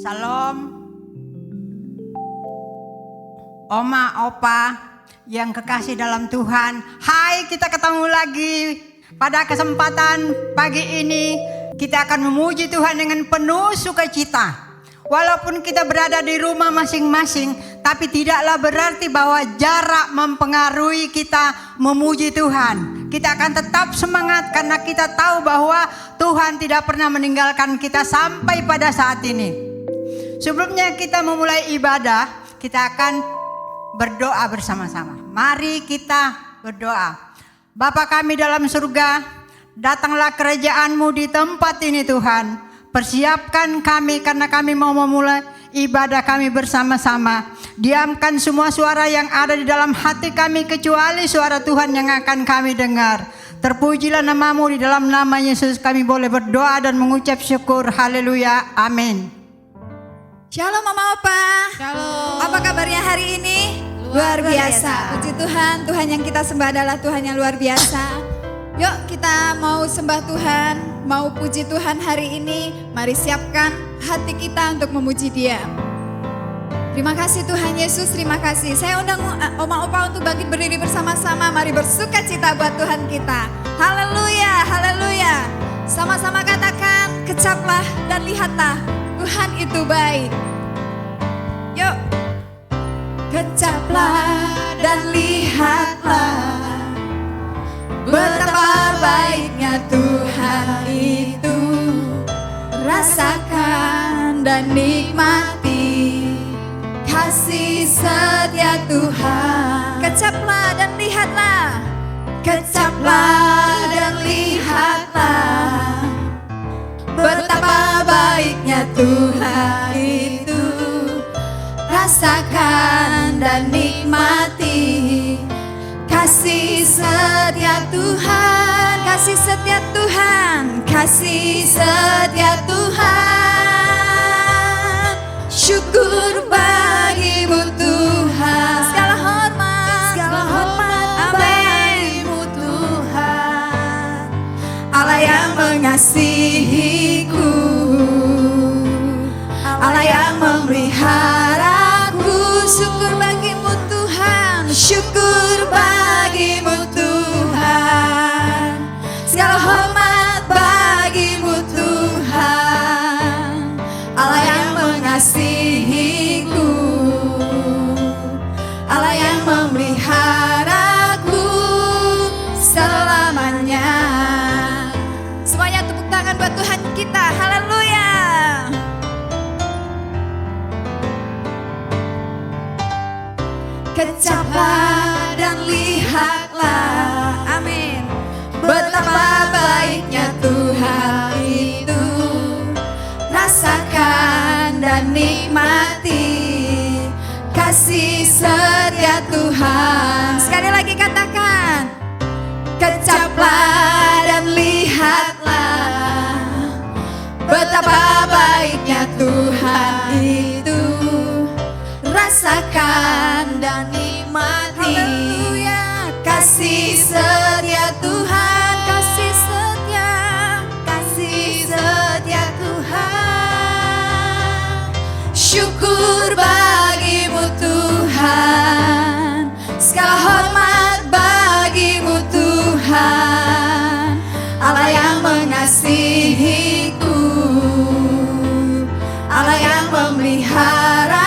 Salam, Oma, Opa yang kekasih dalam Tuhan. Hai, kita ketemu lagi pada kesempatan pagi ini. Kita akan memuji Tuhan dengan penuh sukacita. Walaupun kita berada di rumah masing-masing, tapi tidaklah berarti bahwa jarak mempengaruhi kita memuji Tuhan. Kita akan tetap semangat karena kita tahu bahwa Tuhan tidak pernah meninggalkan kita sampai pada saat ini. Sebelumnya kita memulai ibadah, kita akan berdoa bersama-sama. Mari kita berdoa. Bapa kami dalam surga, datanglah kerajaan-Mu di tempat ini Tuhan. Persiapkan kami karena kami mau memulai ibadah kami bersama-sama. Diamkan semua suara yang ada di dalam hati kami kecuali suara Tuhan yang akan kami dengar. Terpujilah nama-Mu, di dalam nama Yesus kami boleh berdoa dan mengucap syukur. Haleluya. Amin. Shalom Mama Opa. Shalom. Apa kabarnya hari ini? Luar biasa. Puji Tuhan, Tuhan yang kita sembah adalah Tuhan yang luar biasa. Yuk kita mau sembah Tuhan, mau puji Tuhan hari ini. Mari siapkan hati kita untuk memuji Dia. Terima kasih Tuhan Yesus, terima kasih. Saya undang Oma Opa untuk bangkit berdiri bersama-sama. Mari bersuka cita buat Tuhan kita. Haleluya, haleluya. Sama-sama katakan, kecaplah dan lihatlah, Tuhan itu baik. Yuk. Kecaplah dan lihatlah, betapa baiknya Tuhan itu. Rasakan dan nikmati kasih setia Tuhan. Kecaplah dan lihatlah, kecaplah dan lihatlah, betapa baiknya Tuhan itu. Rasakan dan nikmati kasih setia Tuhan, kasih setia Tuhan, kasih setia Tuhan. Syukur bagimu Tuhan, segala hormat bagimu Tuhan. Allah yang mengasihiku, Allah yang memeliharaku. Syukur bagimu Tuhan, syukur bagimu Tuhan. Segala hormat bagimu Tuhan. Allah yang mengasihiku, Allah yang memeliharaku selamanya. Semuanya tepuk tangan buat Tuhan kita. Haleluya. Kecaplah dan lihatlah, amin, betapa baiknya Tuhan itu. Rasakan dan nikmati kasih setia Tuhan. Sekali lagi katakan, kecaplah dan lihatlah, betapa baiknya Tuhan itu. Rasakan dan nikmati, haleluya, kasih setia Tuhan, kasih setia Tuhan. Syukur bagimu Tuhan, segala hormat bagimu Tuhan. Allah yang mengasihiku, Allah yang memelihara.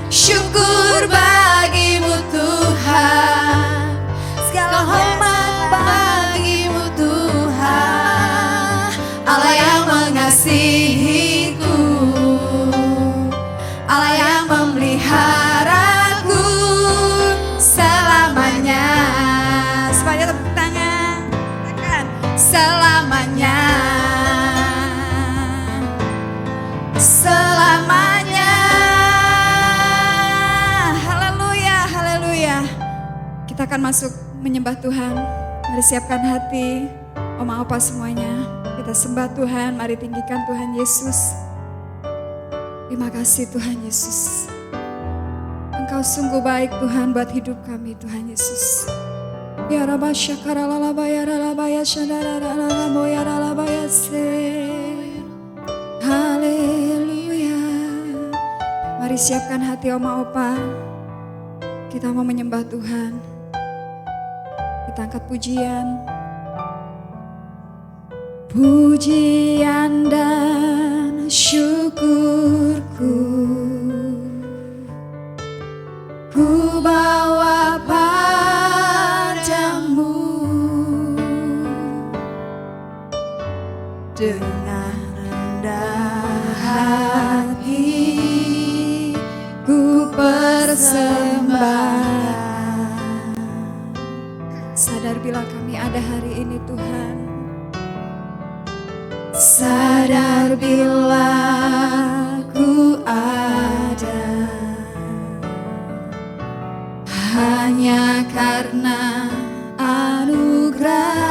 Syukur bagimu Tuhan, segala hormat bagimu Tuhan. Allah yang mengasihiku, Allah yang memeliharaku selamanya. Semuanya tepuk tangan, katakan selamanya, selamanya. Kita akan masuk menyembah Tuhan. Mari siapkan hati, Oma Opa semuanya. Kita sembah Tuhan, mari tinggikan Tuhan Yesus. Terima kasih Tuhan Yesus. Engkau sungguh baik Tuhan buat hidup kami Tuhan Yesus. Ya Rabba syakaralala ya ralaba ya syadaralala ya ralaba ya se. Mari siapkan hati Oma Opa. Kita mau menyembah Tuhan. Kita angkat pujian. Pujian dan syukurku ku bawa padamu dengan rendah hati ku persembahkan. Sadar bila kami ada hari ini Tuhan. Sadar bila ku ada hanya karena anugerah,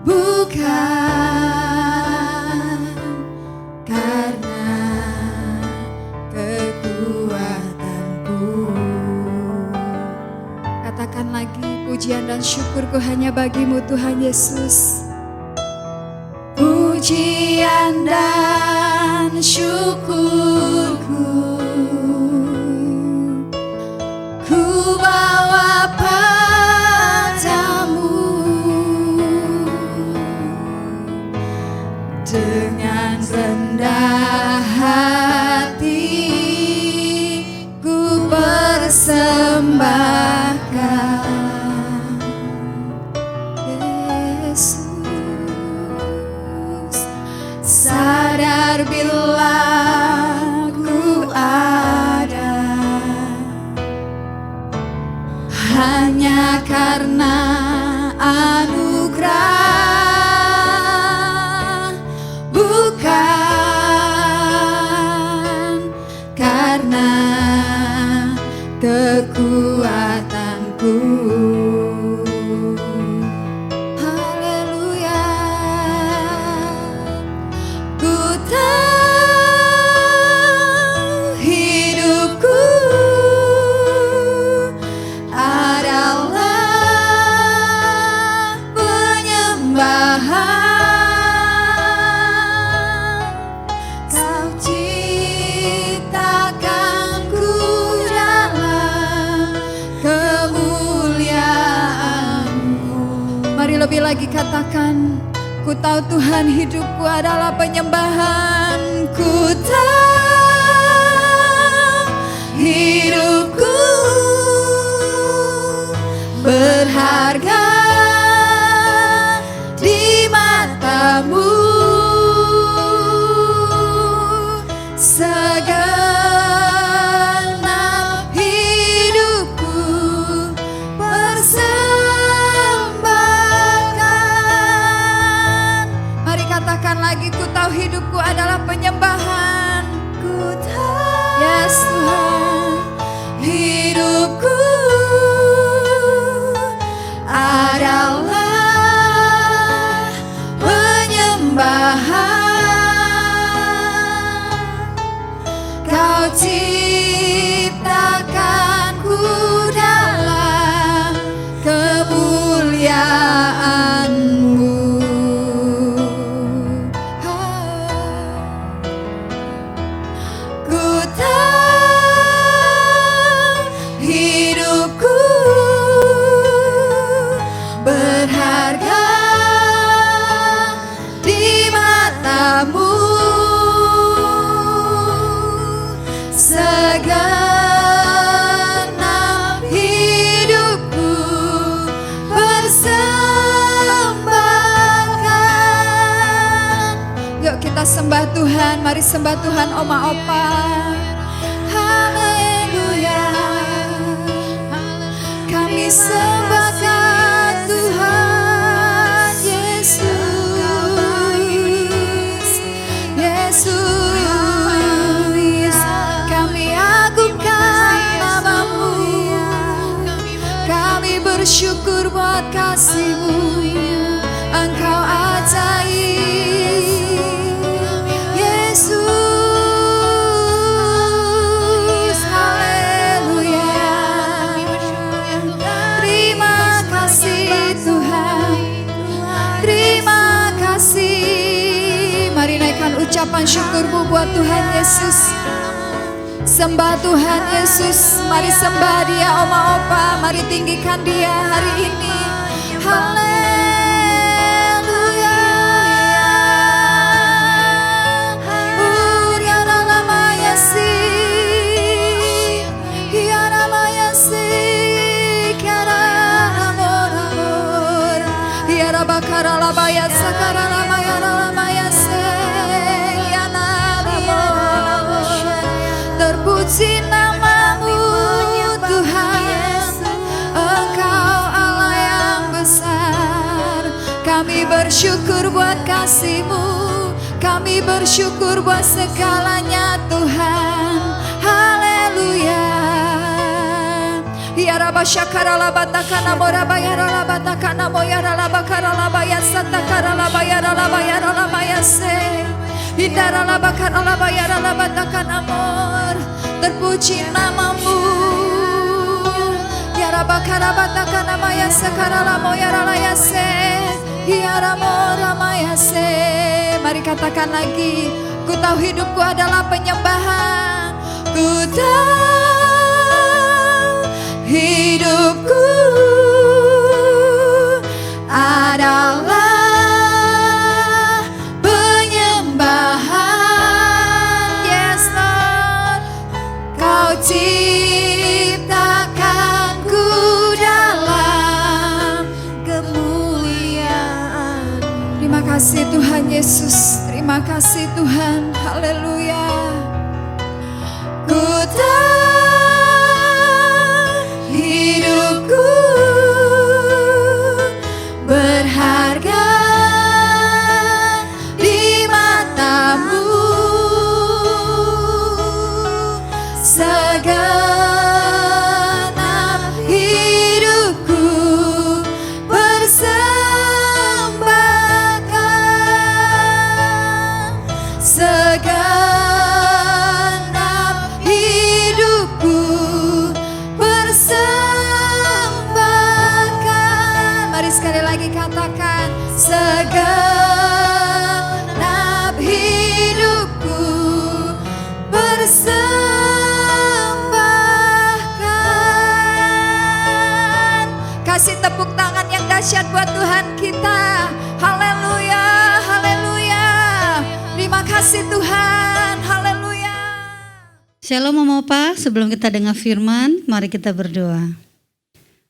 bukan karena kekuatanku. Katakan lagi, pujian dan syukurku hanya bagimu Tuhan Yesus. Pujian dan syukurku ku bawa padamu dengan rendah hati ku persembahkan. Sadar bila ku ada hanya karena anugerah, bukan karena kekuatanku. Lebih lagi katakan, ku tahu Tuhan hidupku adalah penyembahan. Ku tahu hidupku berharga di matamu. Segenap hidupku katakan lagi, ku tahu hidupku adalah penyembahan. Ku tahu, yes Tuhan, hidupku adalah penyembahan. Kau ciptakanku dalam kemuliaan-Mu. Segenap hidupku persembahkan. Yuk kita sembah Tuhan, mari sembah Tuhan Oma Opa. Haleluya, kami sembahkan Tuhan Yesus, Yesus. Bersyukur buat kasih-Mu, Engkau ajaib, Yesus, haleluya. Terima kasih Tuhan, terima kasih. Mari naikkan ucapan syukurmu buat Tuhan Yesus. Sembah Tuhan Yesus, mari sembah Dia Oma Opa, mari tinggikan Dia hari ini. Haleluya. Uriana lama yasi, Iana mayasi, Kiara amor amor, Iara bakara labaya sakara lamaya lamayase, Iana amor. Terpuji namamu Tuhan, Engkau Allah yang besar. Kami bersyukur buat kasih-Mu, kami bersyukur buat segalanya Tuhan. Haleluya. Ya Rabba syakara la batakana mora bayara la batakana moyara la bakara la bayar satakara la bayara la bayara la bayase. Hindara la bakara la bayara la batakana mor. Terpuji namamu. Ya Rabba kara batakana maya sakara la moyara la yase. Ya Rabba mayase. Mari katakan lagi, ku tahu hidupku adalah penyembahan. Ku tahu hidupku adalah penyembahan. Yes Lord, Kau ciptakanku dalam kemuliaan. Terima kasih Tuhan Yesus, terima kasih Tuhan. Haleluya. Ku tahu hidupku berharga di mata-Mu. Segenap hidupku persembahkan. Segenap hidupku persembahkan. Mari sekali lagi katakan, segenap hidupku persembahkan. Kasih tepuk tangan yang dahsyat buat Tuhan kita. Haleluya, haleluya. Terima kasih Tuhan, haleluya. Shalom Mama Opa, sebelum kita dengar firman, mari kita berdoa.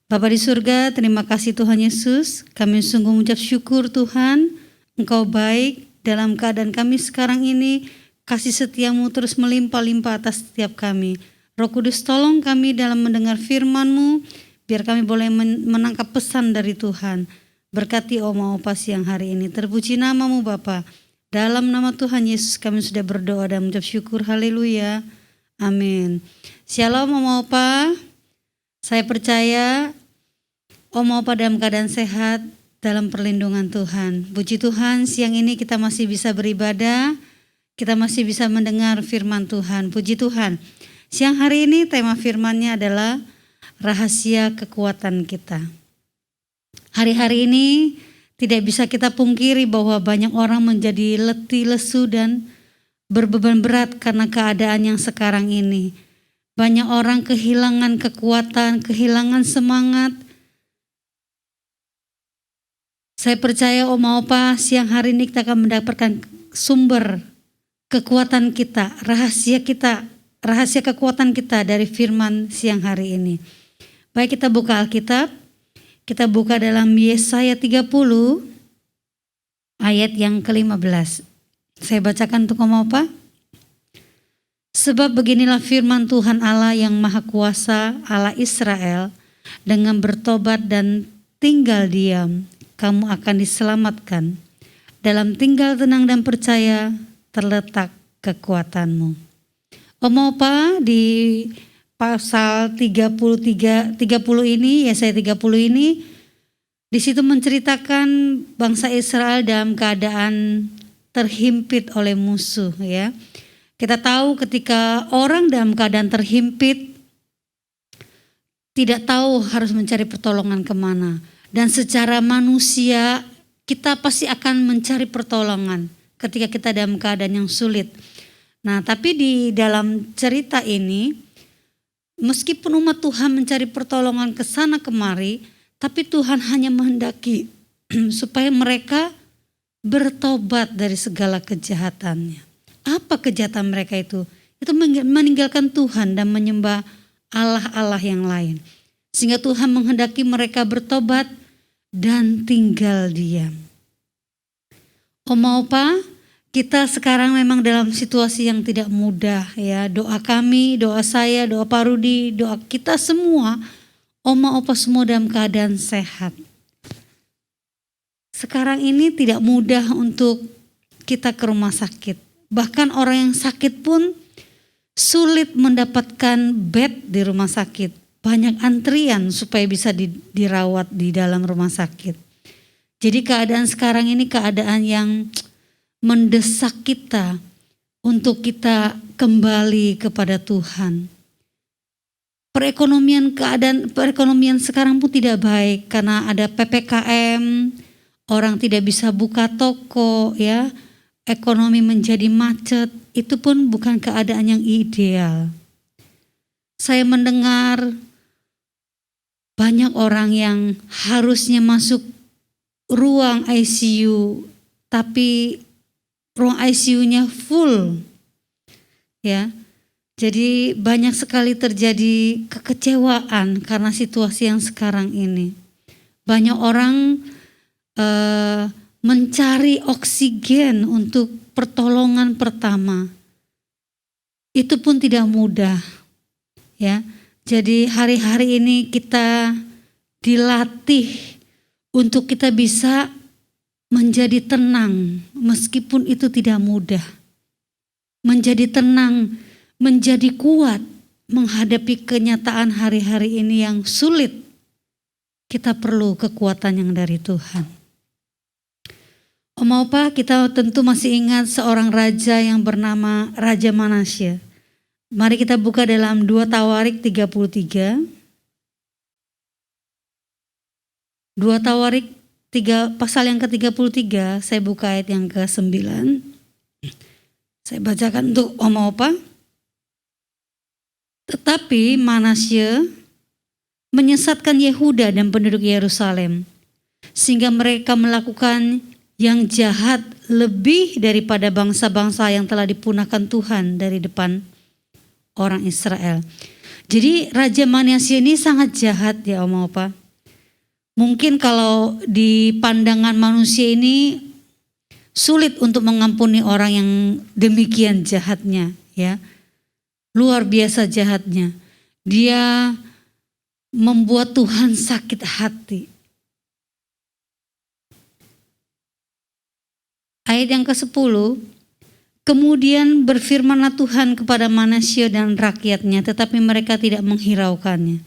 Bapa di surga, terima kasih Tuhan Yesus. Kami sungguh mengucap syukur Tuhan, Engkau baik dalam keadaan kami sekarang ini. Kasih setiamu terus melimpah-limpah atas setiap kami. Roh Kudus tolong kami dalam mendengar firman-Mu, biar kami boleh menangkap pesan dari Tuhan. Berkati Oma Opa siang hari ini. Terpuji namamu Bapa. Dalam nama Tuhan Yesus kami sudah berdoa dan mengucap syukur. Haleluya. Amin. Shalom Oma Opa. Saya percaya Oma Opa dalam keadaan sehat dalam perlindungan Tuhan. Puji Tuhan, siang ini kita masih bisa beribadah. Kita masih bisa mendengar firman Tuhan. Puji Tuhan. Siang hari ini tema firman-Nya adalah rahasia kekuatan kita. Hari-hari ini tidak bisa kita pungkiri bahwa banyak orang menjadi letih, lesu dan berbeban berat karena keadaan yang sekarang ini. Banyak orang kehilangan kekuatan, kehilangan semangat. Saya percaya Oma Opa siang hari ini kita akan mendapatkan sumber kekuatan kita, rahasia kekuatan kita dari firman siang hari ini. Baik, kita buka Alkitab. Kita buka dalam Yesaya 30 ayat yang ke-15. Saya bacakan untuk Oma Opa. Sebab beginilah firman Tuhan Allah yang Maha Kuasa, Allah Israel, dengan bertobat dan tinggal diam, kamu akan diselamatkan. Dalam tinggal tenang dan percaya terletak kekuatanmu. Oma Opa, di pasal 30 ini, Yesaya 30 ini, di situ menceritakan bangsa Israel dalam keadaan terhimpit oleh musuh, ya. Kita tahu ketika orang dalam keadaan terhimpit, tidak tahu harus mencari pertolongan kemana. Dan secara manusia kita pasti akan mencari pertolongan. ketika kita dalam keadaan yang sulit. Nah, tapi di dalam cerita ini, meskipun umat Tuhan mencari pertolongan ke sana kemari, tapi Tuhan hanya menghendaki supaya mereka bertobat dari segala kejahatannya. Apa kejahatan mereka itu? Itu meninggalkan Tuhan dan menyembah Allah-Allah yang lain. Sehingga Tuhan menghendaki mereka bertobat dan tinggal diam. Oma Opa, kita sekarang memang dalam situasi yang tidak mudah ya. Doa kami, doa saya, doa Pak Rudi, doa kita semua, Oma Opa semua dalam keadaan sehat. Sekarang ini tidak mudah untuk kita ke rumah sakit. Bahkan orang yang sakit pun sulit mendapatkan bed di rumah sakit. Banyak antrian supaya bisa dirawat di dalam rumah sakit. Jadi keadaan sekarang ini keadaan yang mendesak kita untuk kita kembali kepada Tuhan. Perekonomian sekarang pun tidak baik karena ada PPKM, orang tidak bisa buka toko ya. Ekonomi menjadi macet, itu pun bukan keadaan yang ideal. Saya mendengar banyak orang yang harusnya masuk ruang ICU, tapi ruang ICU-nya full. Ya. Jadi banyak sekali terjadi kekecewaan karena situasi yang sekarang ini. Banyak orang mencari oksigen untuk pertolongan pertama. Itu pun tidak mudah. Ya. Jadi hari-hari ini kita dilatih untuk kita bisa menjadi tenang meskipun itu tidak mudah. Menjadi tenang, menjadi kuat menghadapi kenyataan hari-hari ini yang sulit. Kita perlu kekuatan yang dari Tuhan. Om Opa, kita tentu masih ingat seorang raja yang bernama Raja Manasya. Mari kita buka dalam 2 Tawarik 33. 2 Tawarik pasal yang ke-33, saya buka ayat yang ke-9. Saya bacakan untuk Om Opa. Tetapi Manasya menyesatkan Yehuda dan penduduk Yerusalem, sehingga mereka melakukan yang jahat lebih daripada bangsa-bangsa yang telah dipunahkan Tuhan dari depan orang Israel. Jadi Raja Manasya ini sangat jahat ya Om Opa. Mungkin kalau di pandangan manusia ini sulit untuk mengampuni orang yang demikian jahatnya ya. Luar biasa jahatnya. Dia membuat Tuhan sakit hati. Ayat yang ke-10, kemudian berfirmanlah Tuhan kepada Manasya dan rakyatnya, tetapi mereka tidak menghiraukannya.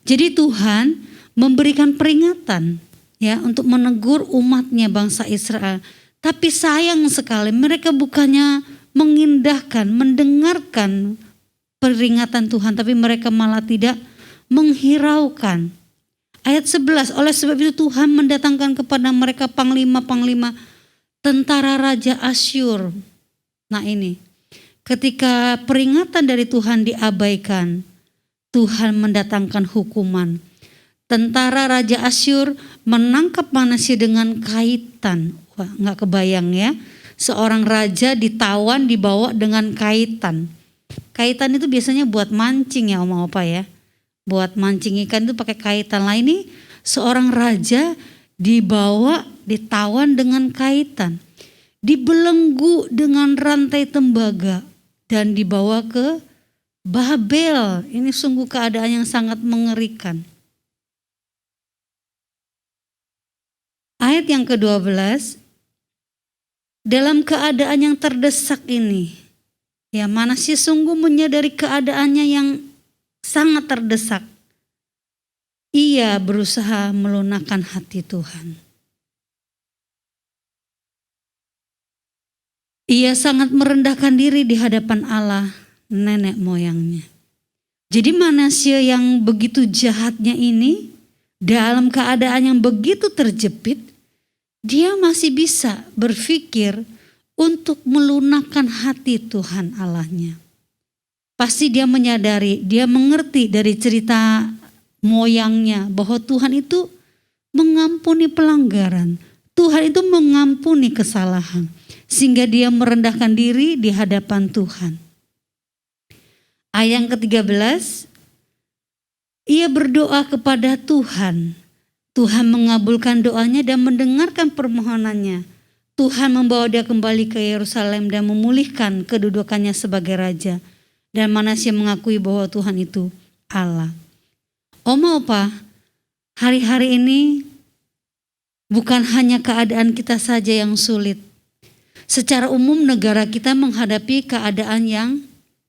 Jadi Tuhan memberikan peringatan ya untuk menegur umatnya bangsa Israel. Tapi sayang sekali mereka bukannya mengindahkan, mendengarkan peringatan Tuhan, tapi mereka malah tidak menghiraukan. Ayat 11, oleh sebab itu Tuhan mendatangkan kepada mereka panglima-panglima tentara Raja Asyur. Nah ini, ketika peringatan dari Tuhan diabaikan, Tuhan mendatangkan hukuman. Tentara Raja Asyur menangkap Manasya dengan kaitan. Wah, gak kebayang ya, seorang raja ditawan, dibawa dengan kaitan. Kaitan itu biasanya buat mancing ya Om Opa ya. Buat mancing ikan itu pakai kaitan. Lah ini seorang raja dibawa, ditawan dengan kaitan, dibelenggu dengan rantai tembaga dan dibawa ke Babel. Ini sungguh keadaan yang sangat mengerikan. Ayat yang ke-12, dalam keadaan yang terdesak ini, ya Manasya sungguh menyadari keadaannya yang sangat terdesak. Ia berusaha melunakkan hati Tuhan. Ia sangat merendahkan diri di hadapan Allah nenek moyangnya. Jadi Manasya yang begitu jahatnya ini, dalam keadaan yang begitu terjepit, dia masih bisa berpikir untuk melunakkan hati Tuhan Allahnya. Pasti dia menyadari, dia mengerti dari cerita moyangnya bahwa Tuhan itu mengampuni pelanggaran. Tuhan itu mengampuni kesalahan. Sehingga dia merendahkan diri di hadapan Tuhan. Ayat yang ke-13, ia berdoa kepada Tuhan. Tuhan mengabulkan doanya dan mendengarkan permohonannya. Tuhan membawa dia kembali ke Yerusalem dan memulihkan kedudukannya sebagai raja. Dan Manasya mengakui bahwa Tuhan itu Allah. Oma opa, hari-hari ini bukan hanya keadaan kita saja yang sulit. Secara umum negara kita menghadapi keadaan yang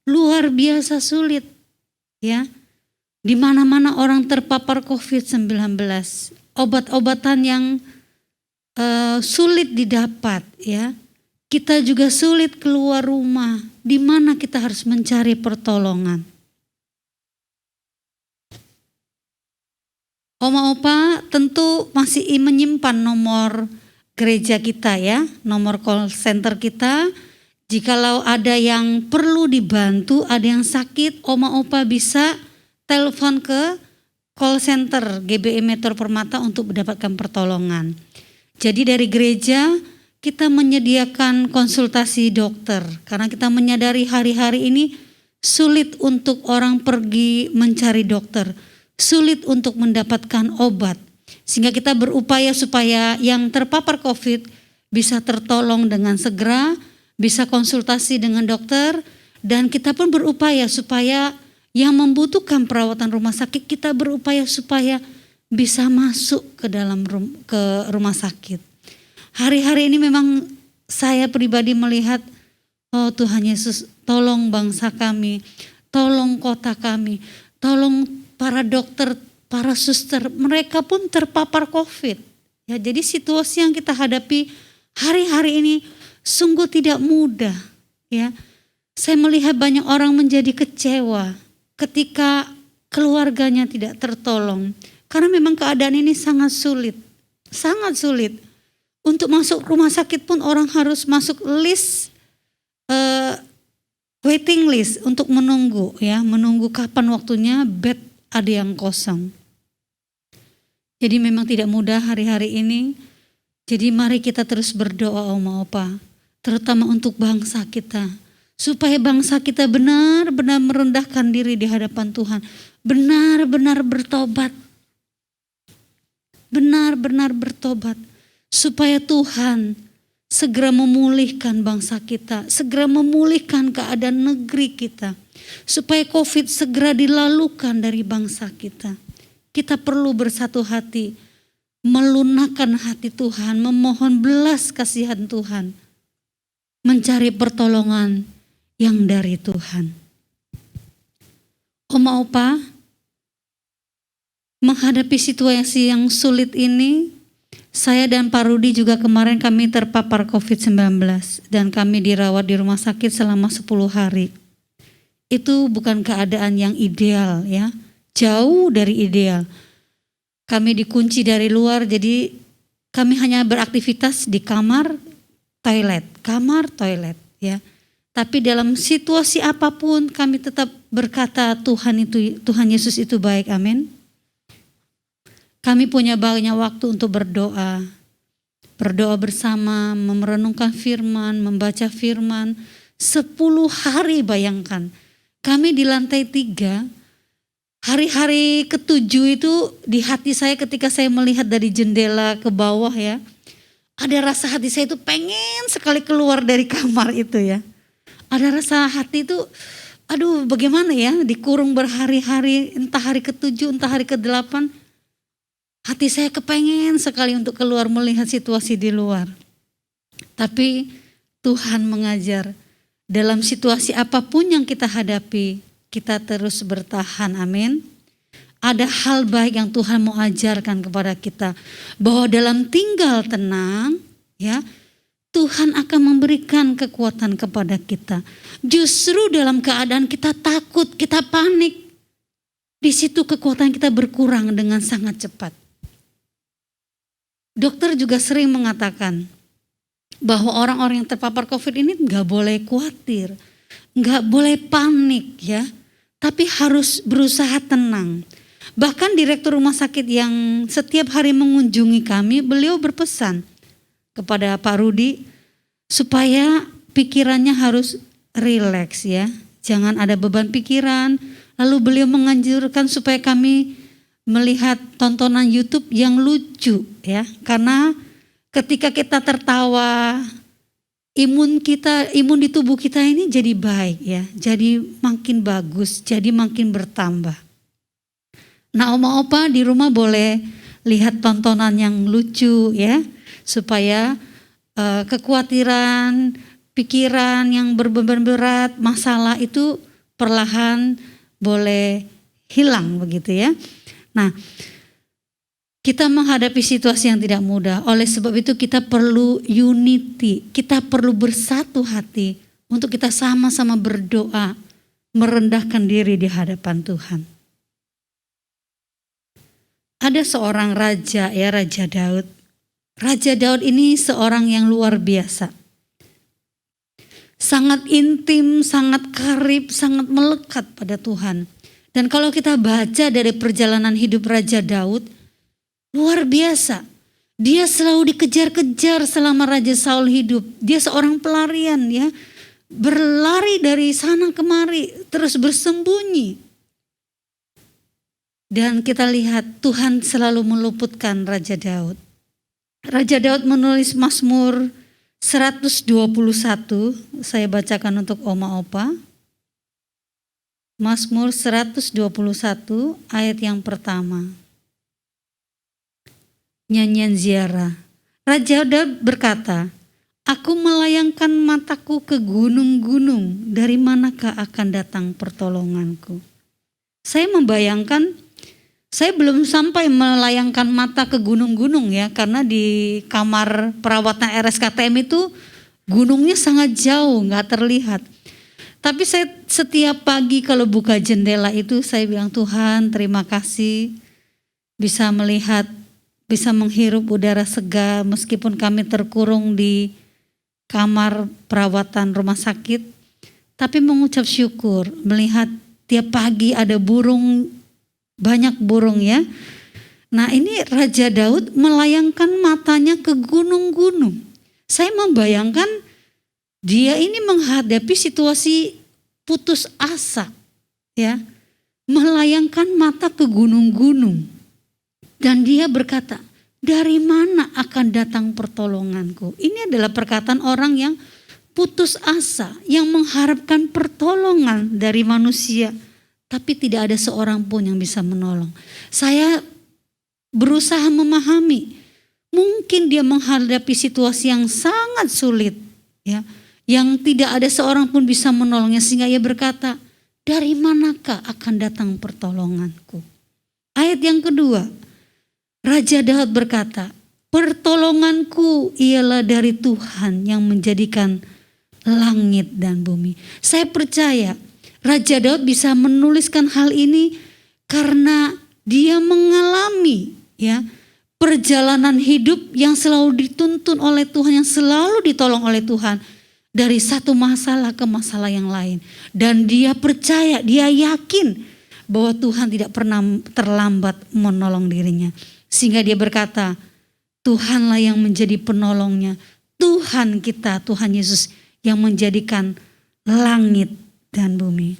luar biasa sulit. Ya, di mana-mana orang terpapar COVID-19. Obat-obatan yang sulit didapat, ya. Kita juga sulit keluar rumah, di mana kita harus mencari pertolongan. Oma opa tentu masih menyimpan nomor gereja kita ya, nomor call center kita. Jikalau ada yang perlu dibantu, ada yang sakit, oma opa bisa telepon ke call center GBI Metro Permata untuk mendapatkan pertolongan. Jadi dari gereja kita menyediakan konsultasi dokter karena kita menyadari hari-hari ini sulit untuk orang pergi mencari dokter, sulit untuk mendapatkan obat. Sehingga kita berupaya supaya yang terpapar COVID bisa tertolong dengan segera, bisa konsultasi dengan dokter, dan kita pun berupaya supaya yang membutuhkan perawatan rumah sakit, kita berupaya supaya bisa masuk ke dalam rumah sakit. Hari-hari ini memang saya pribadi melihat, oh Tuhan Yesus, tolong bangsa kami, tolong kota kami, tolong para dokter, para suster, mereka pun terpapar COVID. Ya, jadi situasi yang kita hadapi hari-hari ini sungguh tidak mudah. Ya, saya melihat banyak orang menjadi kecewa ketika keluarganya tidak tertolong, karena memang keadaan ini sangat sulit, sangat sulit. Untuk masuk rumah sakit pun orang harus masuk list waiting list untuk menunggu ya, menunggu kapan waktunya bed ada yang kosong. Jadi memang tidak mudah hari-hari ini. Jadi mari kita terus berdoa Oma Opa, terutama untuk bangsa kita, supaya bangsa kita benar-benar merendahkan diri di hadapan Tuhan, benar-benar bertobat, benar-benar bertobat. Supaya Tuhan segera memulihkan bangsa kita, segera memulihkan keadaan negeri kita. Supaya COVID segera dilalukan dari bangsa kita. Kita perlu bersatu hati, melunakkan hati Tuhan, memohon belas kasihan Tuhan. Mencari pertolongan yang dari Tuhan. Oma Opa, menghadapi situasi yang sulit ini, saya dan Pak Rudi juga kemarin kami terpapar COVID-19 dan kami dirawat di rumah sakit selama 10 hari. Itu bukan keadaan yang ideal ya, jauh dari ideal. Kami dikunci dari luar, jadi kami hanya beraktivitas di kamar, toilet ya. Tapi dalam situasi apapun kami tetap berkata Tuhan Yesus itu baik, amin. Kami punya banyak waktu untuk berdoa bersama, merenungkan firman, membaca firman. 10 hari bayangkan, kami di lantai 3, hari-hari ke-7 itu di hati saya ketika saya melihat dari jendela ke bawah ya, ada rasa hati saya itu pengen sekali keluar dari kamar itu ya. Ada rasa hati itu, aduh bagaimana ya, dikurung berhari-hari, entah hari ke-7, entah hari ke-8. Hati saya kepengen sekali untuk keluar melihat situasi di luar. Tapi Tuhan mengajar dalam situasi apapun yang kita hadapi, kita terus bertahan, amin. Ada hal baik yang Tuhan mau ajarkan kepada kita. Bahwa dalam tinggal tenang, ya, Tuhan akan memberikan kekuatan kepada kita. Justru dalam keadaan kita takut, kita panik, di situ kekuatan kita berkurang dengan sangat cepat. Dokter juga sering mengatakan, bahwa orang-orang yang terpapar COVID ini nggak boleh khawatir, nggak boleh panik ya, tapi harus berusaha tenang. Bahkan direktur rumah sakit yang setiap hari mengunjungi kami, beliau berpesan kepada Pak Rudi supaya pikirannya harus rileks ya, jangan ada beban pikiran. Lalu beliau menganjurkan supaya kami melihat tontonan YouTube yang lucu ya, karena ketika kita tertawa, imun di tubuh kita ini jadi baik ya, jadi makin bagus, jadi makin bertambah. Nah, oma opa di rumah boleh lihat tontonan yang lucu ya, supaya kekhawatiran, pikiran yang berbeban berat, masalah itu perlahan boleh hilang begitu ya. Nah, kita menghadapi situasi yang tidak mudah. Oleh sebab itu kita perlu unity, kita perlu bersatu hati untuk kita sama-sama berdoa, merendahkan diri di hadapan Tuhan. Ada seorang raja ya, Raja Daud. Raja Daud ini seorang yang luar biasa. Sangat intim, sangat karib, sangat melekat pada Tuhan. Dan kalau kita baca dari perjalanan hidup Raja Daud, luar biasa. Dia selalu dikejar-kejar selama Raja Saul hidup. Dia seorang pelarian ya. Berlari dari sana kemari, terus bersembunyi. Dan kita lihat Tuhan selalu meluputkan Raja Daud. Raja Daud menulis Mazmur 121, saya bacakan untuk oma opa. Mazmur 121 ayat yang pertama. Nyanyian ziarah. Raja Daud berkata, aku melayangkan mataku ke gunung-gunung, dari manakah akan datang pertolonganku? Saya membayangkan, saya belum sampai melayangkan mata ke gunung-gunung ya, karena di kamar perawatan RSKTM itu gunungnya sangat jauh, gak terlihat. Tapi saya setiap pagi kalau buka jendela itu saya bilang, Tuhan terima kasih bisa melihat, bisa menghirup udara segar meskipun kami terkurung di kamar perawatan rumah sakit. Tapi mengucap syukur melihat tiap pagi ada burung, banyak burung ya. Nah ini Raja Daud melayangkan matanya ke gunung-gunung. Saya membayangkan dia ini menghadapi situasi putus asa ya. Melayangkan mata ke gunung-gunung. Dan dia berkata, dari mana akan datang pertolonganku? Ini adalah perkataan orang yang putus asa, yang mengharapkan pertolongan dari manusia. Tapi tidak ada seorang pun yang bisa menolong. Saya berusaha memahami, mungkin dia menghadapi situasi yang sangat sulit ya, yang tidak ada seorang pun bisa menolongnya, sehingga ia berkata, dari manakah akan datang pertolonganku? Ayat yang kedua, Raja Daud berkata, pertolonganku ialah dari Tuhan yang menjadikan langit dan bumi. Saya percaya Raja Daud bisa menuliskan hal ini karena dia mengalami ya perjalanan hidup yang selalu dituntun oleh Tuhan, yang selalu ditolong oleh Tuhan dari satu masalah ke masalah yang lain. Dan dia percaya, dia yakin bahwa Tuhan tidak pernah terlambat menolong dirinya. Sehingga dia berkata, Tuhanlah yang menjadi penolongnya. Tuhan kita, Tuhan Yesus yang menjadikan langit dan bumi.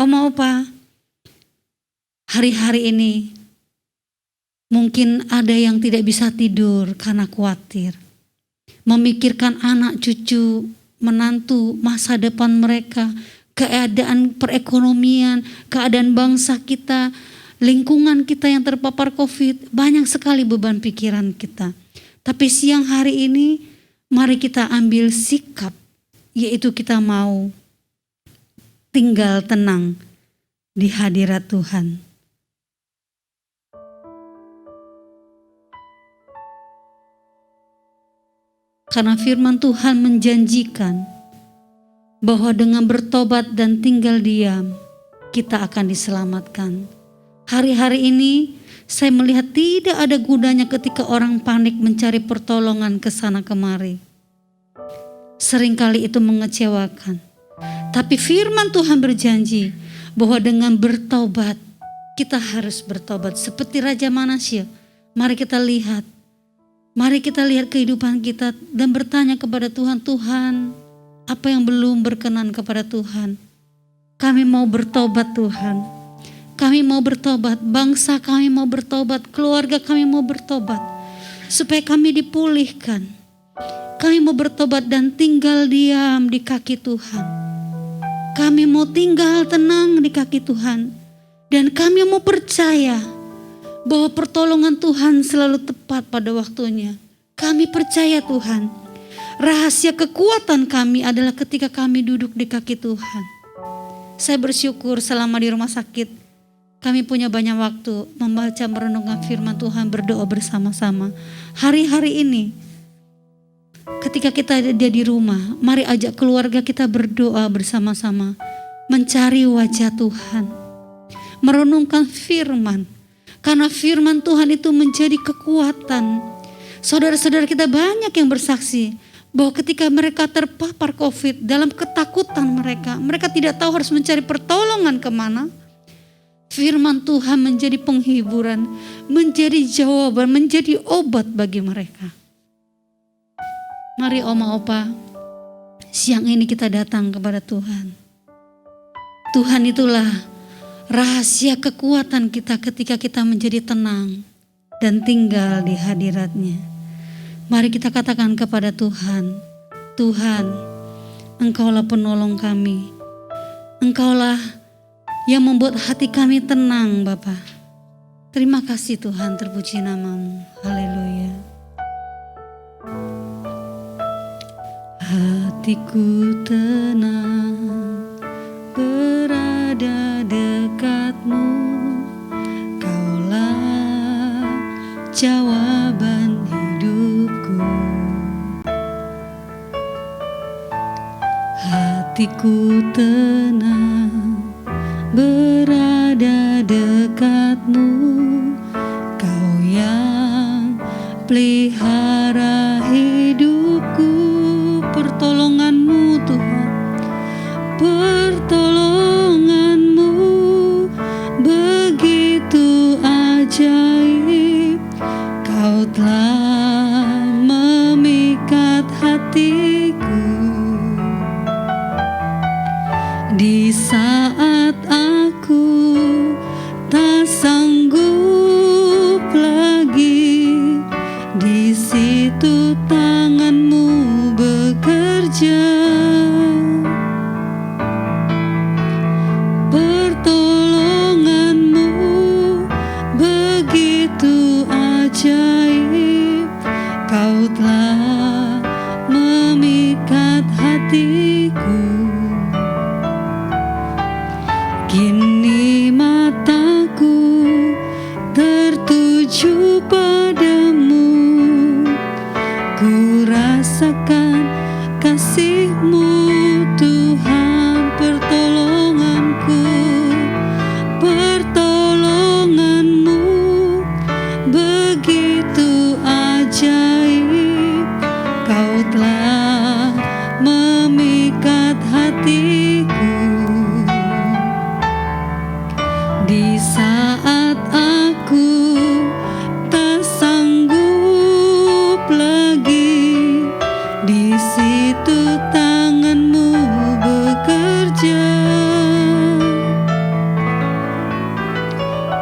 Oma opa, hari-hari ini mungkin ada yang tidak bisa tidur karena khawatir. Memikirkan anak cucu, menantu, masa depan mereka, keadaan perekonomian, keadaan bangsa kita, lingkungan kita yang terpapar COVID. Banyak sekali beban pikiran kita. Tapi siang hari ini mari kita ambil sikap, yaitu kita mau tinggal tenang di hadirat Tuhan. Karena firman Tuhan menjanjikan bahwa dengan bertobat dan tinggal diam, kita akan diselamatkan. Hari-hari ini saya melihat tidak ada gunanya ketika orang panik mencari pertolongan ke sana kemari. seringkali itu mengecewakan. Tapi firman Tuhan berjanji bahwa dengan bertobat, kita harus bertobat. Seperti Raja Manasya, mari kita lihat kehidupan kita dan bertanya kepada Tuhan, Tuhan, apa yang belum berkenan kepada Tuhan? Kami mau bertobat Tuhan. Kami mau bertobat, bangsa kami mau bertobat, keluarga kami mau bertobat. Supaya kami dipulihkan. Kami mau bertobat dan tinggal diam di kaki Tuhan. Kami mau tinggal tenang di kaki Tuhan. Dan kami mau percaya bahwa pertolongan Tuhan selalu tepat pada waktunya. Kami percaya Tuhan, rahasia kekuatan kami adalah ketika kami duduk di kaki Tuhan. Saya bersyukur selama di rumah sakit, kami punya banyak waktu membaca merenungkan firman Tuhan, berdoa bersama-sama. Hari-hari ini, ketika kita ada di rumah, mari ajak keluarga kita berdoa bersama-sama, mencari wajah Tuhan, merenungkan firman. Karena firman Tuhan itu menjadi kekuatan. Saudara-saudara kita banyak yang bersaksi bahwa ketika mereka terpapar COVID, dalam ketakutan mereka tidak tahu harus mencari pertolongan kemana. Firman Tuhan menjadi penghiburan, menjadi jawaban, menjadi obat bagi mereka. Mari oma opa, siang ini kita datang kepada Tuhan. Tuhan itulah rahasia kekuatan kita ketika kita menjadi tenang dan tinggal di hadirat-Nya. Mari kita katakan kepada Tuhan, Tuhan, Engkaulah penolong kami. Engkaulah yang membuat hati kami tenang, Bapa. Terima kasih Tuhan, terpuji nama-Mu. Haleluya. Hatiku tenang berada dekat-Mu. Kaulah jawaban hidupku. Hatiku tenang berada dekat-Mu. Kau yang pelihara hidupku. Pertolongan-Mu Tuhan, pertolongan-Mu begitu ajaib. Kau telah memikat hatiku di saat aku tak sanggup lagi. Di situ tangan-Mu bekerja. Pertolongan-Mu begitu ajaib. Kau telah memikat hatiku. Kini mataku tertuju padamu. Ku rasakan kasih-Mu Tuhan, pertolonganku. Pertolongan-Mu begitu ajaib. Kau telah memikat hatiku. Di saat aku tak sanggup lagi, di situ tangan-Mu bekerja.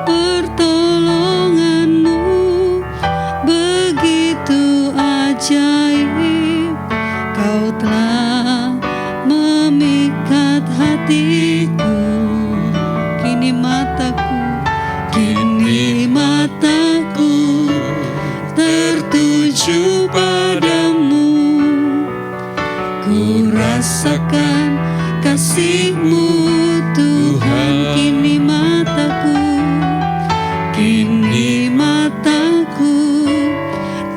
Pertolongan-Mu begitu ajaib. Kau telah memikat hatiku. Kini mataku tertuju padamu. Ku rasakan kasih-Mu Tuhan. Kini mataku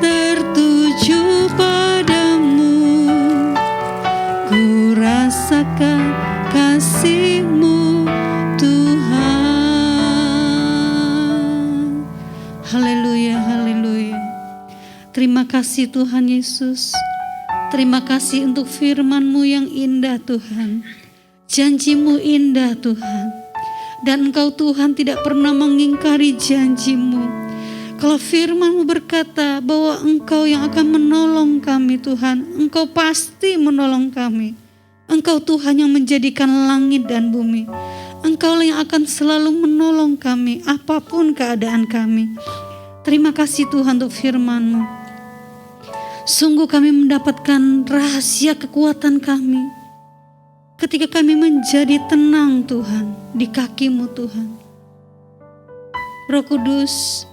tertuju padamu. Ku rasakan kasih-Mu Tuhan. Haleluya, haleluya. Terima kasih Tuhan Yesus. Terima kasih untuk firman-Mu yang indah Tuhan. Janji-Mu indah Tuhan. Dan Engkau Tuhan tidak pernah mengingkari janji-Mu. Kalau firman-Mu berkata bahwa Engkau yang akan menolong kami Tuhan, Engkau pasti menolong kami. Engkau Tuhan yang menjadikan langit dan bumi. Engkau yang akan selalu menolong kami apapun keadaan kami. Terima kasih Tuhan untuk firman-Mu. Sungguh kami mendapatkan rahasia kekuatan kami ketika kami menjadi tenang Tuhan di kaki-Mu Tuhan. Roh Kudus,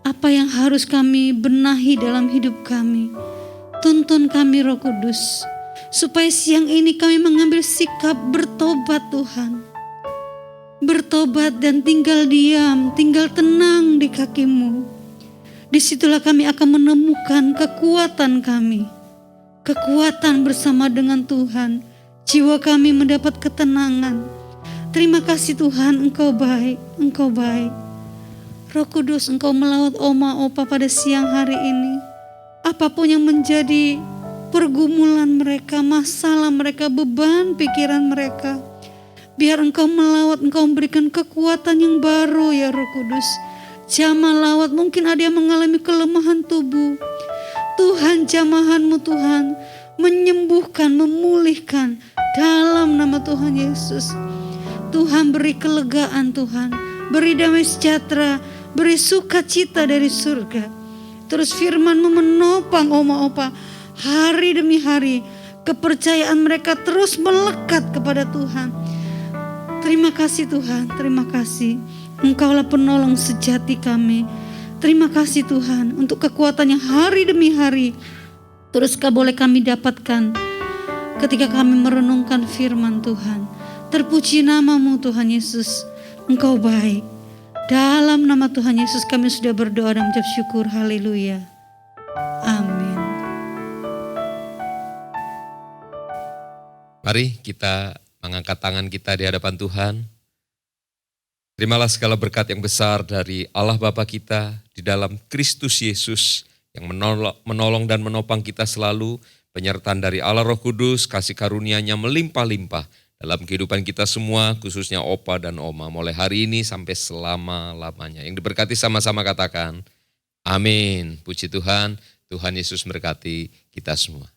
apa yang harus kami benahi dalam hidup kami? Tuntun kami Roh Kudus, supaya siang ini kami mengambil sikap bertobat Tuhan. Bertobat dan tinggal diam, tinggal tenang di kaki-Mu. Disitulah kami akan menemukan kekuatan kami. Kekuatan bersama dengan Tuhan. Jiwa kami mendapat ketenangan. Terima kasih Tuhan, Engkau baik, Engkau baik. Roh Kudus, Engkau melawat Oma Opa pada siang hari ini. Apapun yang menjadi pergumulan mereka, masalah mereka, beban pikiran mereka, biar Engkau melawat, Engkau memberikan kekuatan yang baru ya Roh Kudus. Jamah lawat, mungkin ada yang mengalami kelemahan tubuh. Tuhan, jamahan-Mu Tuhan menyembuhkan, memulihkan dalam nama Tuhan Yesus. Tuhan beri kelegaan Tuhan, beri damai sejahtera, beri sukacita dari surga. Terus firman-Mu menopang Oma Opa hari demi hari. Kepercayaan mereka terus melekat kepada Tuhan. Terima kasih Tuhan, terima kasih. Engkaulah penolong sejati kami. Terima kasih Tuhan untuk kekuatan yang hari demi hari terus boleh kami dapatkan ketika kami merenungkan firman Tuhan. Terpuji nama-Mu Tuhan Yesus, Engkau baik. Dalam nama Tuhan Yesus kami sudah berdoa dan mengucap syukur. Haleluya. Amin. Mari kita mengangkat tangan kita di hadapan Tuhan. Terimalah segala berkat yang besar dari Allah Bapa kita di dalam Kristus Yesus yang menolong dan menopang kita selalu, penyertaan dari Allah Roh Kudus, kasih karunia-Nya melimpah-limpah dalam kehidupan kita semua, khususnya Opa dan Oma, mulai hari ini sampai selama-lamanya. Yang diberkati sama-sama katakan, amin. Puji Tuhan, Tuhan Yesus memberkati kita semua.